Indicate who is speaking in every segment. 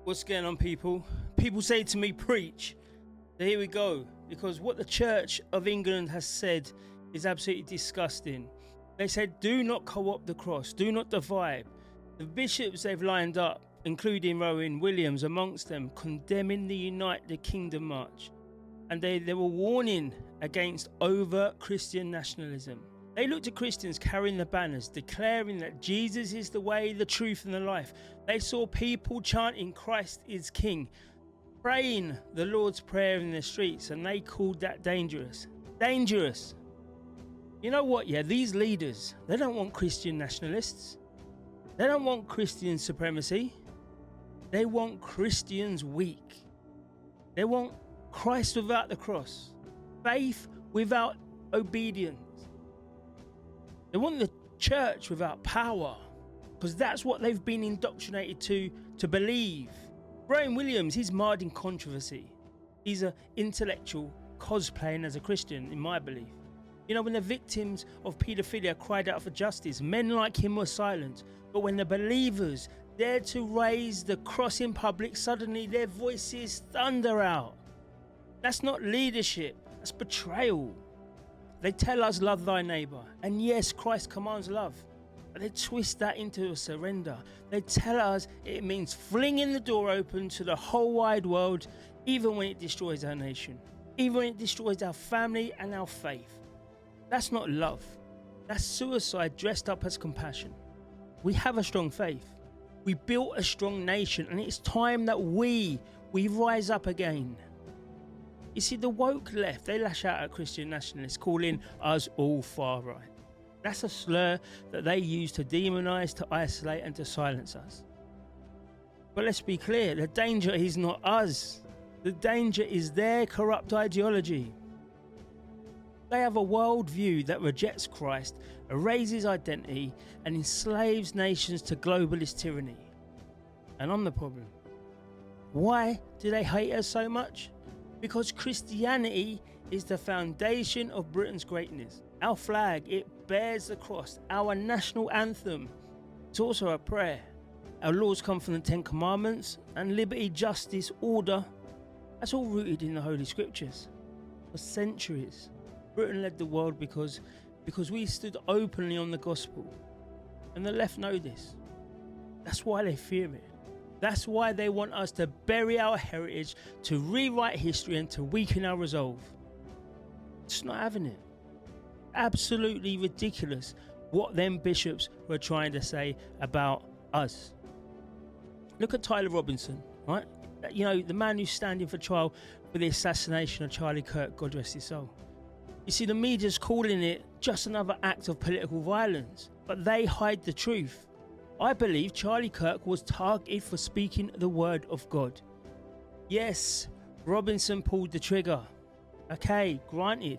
Speaker 1: What's going on, people? People say to me, preach. So here we go. Because what the Church of England has said is absolutely disgusting. They said, do not co-opt the cross. Do not divide. The bishops they've lined up, including Rowan Williams amongst them, condemning the Unite the Kingdom march. And they were warning against overt Christian nationalism. They looked at Christians carrying the banners, declaring that Jesus is the way, the truth and the life. They saw people chanting Christ is King, praying the Lord's Prayer in the streets, and they called that dangerous. Dangerous. You know what, yeah, these leaders, they don't want Christian nationalists. They don't want Christian supremacy. They want Christians weak. They want Christ without the cross. Faith without obedience. They want the church without power, because that's what they've been indoctrinated to believe. Rowan Williams, he's marred in controversy. He's an intellectual cosplaying as a Christian, in my belief. You know, when the victims of paedophilia cried out for justice, men like him were silent. But when the believers dared to raise the cross in public, suddenly their voices thunder out. That's not leadership, that's betrayal. They tell us love thy neighbour, and yes, Christ commands love, but they twist that into a surrender. They tell us it means flinging the door open to the whole wide world, even when it destroys our nation, even when it destroys our family and our faith. That's not love, that's suicide dressed up as compassion. We have a strong faith, we built a strong nation, and it's time that we rise up again. You see, the woke left, they lash out at Christian nationalists, calling us all far right. That's a slur that they use to demonise, to isolate and to silence us. But let's be clear, the danger is not us. The danger is their corrupt ideology. They have a worldview that rejects Christ, erases identity and enslaves nations to globalist tyranny. And I'm the problem. Why do they hate us so much? Because Christianity is the foundation of Britain's greatness. Our flag, it bears the cross. Our national anthem, it's also a prayer. Our laws come from the Ten Commandments, and liberty, justice, order, that's all rooted in the Holy Scriptures. For centuries, Britain led the world because we stood openly on the gospel. And the left know this. That's why they fear it. That's why they want us to bury our heritage, to rewrite history and to weaken our resolve. Just not having it. Absolutely ridiculous what them bishops were trying to say about us. Look at Tyler Robinson, right? You know, the man who's standing for trial for the assassination of Charlie Kirk, God rest his soul. You see, the media's calling it just another act of political violence, but they hide the truth. I believe Charlie Kirk was targeted for speaking the word of God. Yes, Robinson pulled the trigger. Okay, granted.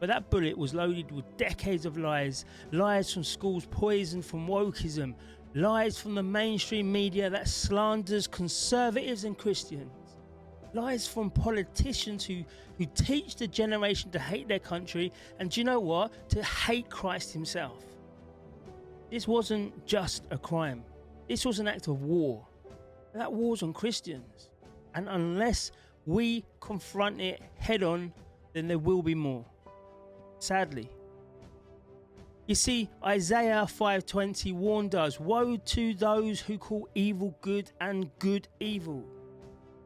Speaker 1: But that bullet was loaded with decades of lies. Lies from schools poisoned from wokeism. Lies from the mainstream media that slanders conservatives and Christians. Lies from politicians who teach the generation to hate their country and, do you know what? To hate Christ himself. This wasn't just a crime. This was an act of war. That war's on Christians. And unless we confront it head on, then there will be more. Sadly. You see, Isaiah 5:20 warned us, woe to those who call evil good and good evil.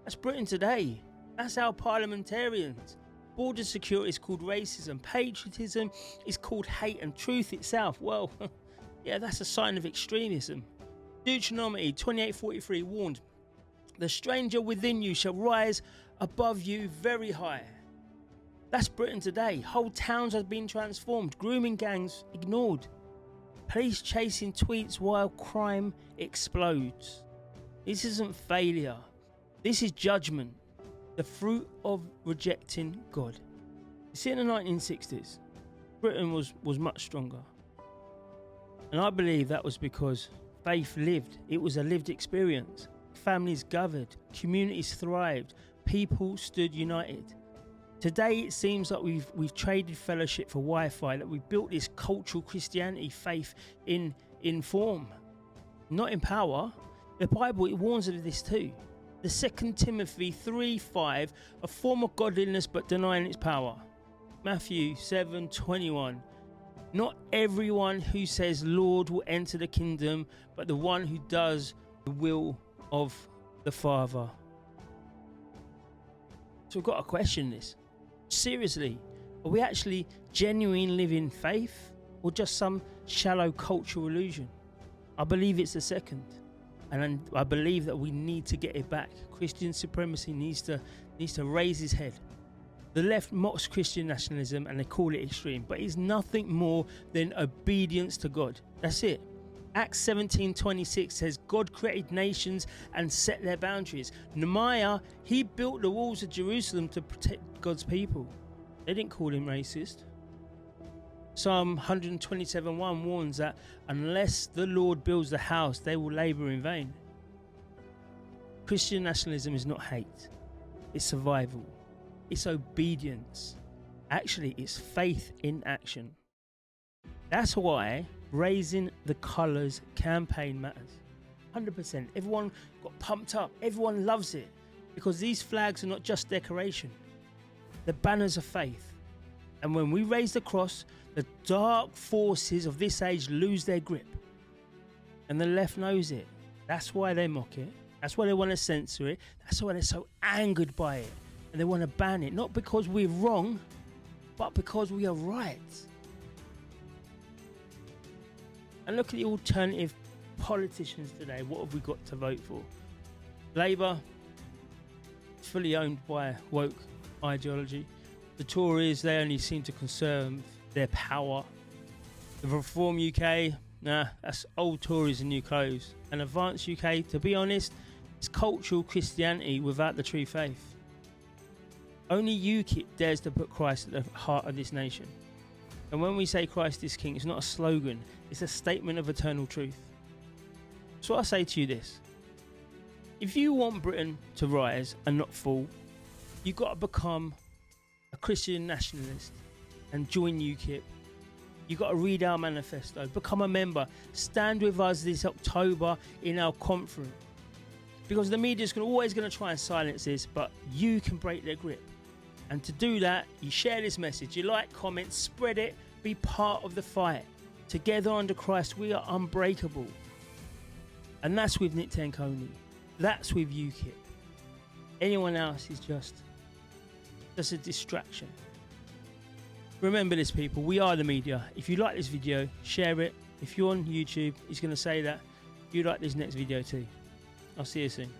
Speaker 1: That's Britain today. That's our parliamentarians. Border security is called racism. Patriotism is called hate, and truth itself, well, yeah, that's a sign of extremism. Deuteronomy 28:43 warned, the stranger within you shall rise above you very high. That's Britain today. Whole towns have been transformed. Grooming gangs ignored. Police chasing tweets while crime explodes. This isn't failure. This is judgment. The fruit of rejecting God. You see, in the 1960s, Britain was much stronger. And I believe that was because faith lived. It was a lived experience. Families gathered, communities thrived, people stood united. Today it seems like we've traded fellowship for Wi-Fi, that we've built this cultural Christianity faith in form, not in power. The Bible, it warns of this too. The 2 Timothy 3:5, a form of godliness but denying its power. Matthew 7:21, not everyone who says Lord will enter the kingdom, but the one who does the will of the Father. So we've got to question this. Seriously, are we actually genuine living faith or just some shallow cultural illusion? I believe it's the second. And I believe that we need to get it back. Christian supremacy needs to raise his head. The left mocks Christian nationalism and they call it extreme, but it's nothing more than obedience to God. That's it. Acts 17:26 says God created nations and set their boundaries. Nehemiah, he built the walls of Jerusalem to protect God's people. They didn't call him racist. Psalm 127:1 warns that unless the Lord builds the house, they will labor in vain. Christian nationalism is not hate. It's survival. It's obedience. Actually, it's faith in action. That's why Raising the Colours campaign matters. 100%. Everyone got pumped up. Everyone loves it. Because these flags are not just decoration. They're banners of faith. And when we raise the cross, the dark forces of this age lose their grip. And the left knows it. That's why they mock it. That's why they want to censor it. That's why they're so angered by it. And they want to ban it. Not because we're wrong, but because we are right. And look at the alternative politicians today. What have we got to vote for? Labour, fully owned by woke ideology. The Tories, they only seem to conserve their power. The Reform UK, nah, that's old Tories in new clothes. And Advance UK, to be honest, it's cultural Christianity without the true faith. Only UKIP dares to put Christ at the heart of this nation. And when we say Christ is King, it's not a slogan, it's a statement of eternal truth. So I say to you this: if you want Britain to rise and not fall, you've got to become a Christian nationalist and join UKIP. You've got to read our manifesto, become a member, stand with us this October in our conference. Because the media is always going to try and silence this, but you can break their grip. And to do that, you share this message, you like, comment, spread it, be part of the fight. Together under Christ, we are unbreakable. And that's with Nick Tanconi. That's with UKIP. Anyone else is just a distraction. Remember this, people, we are the media. If you like this video, share it. If you're on YouTube, he's going to say that you like this next video too. I'll see you soon.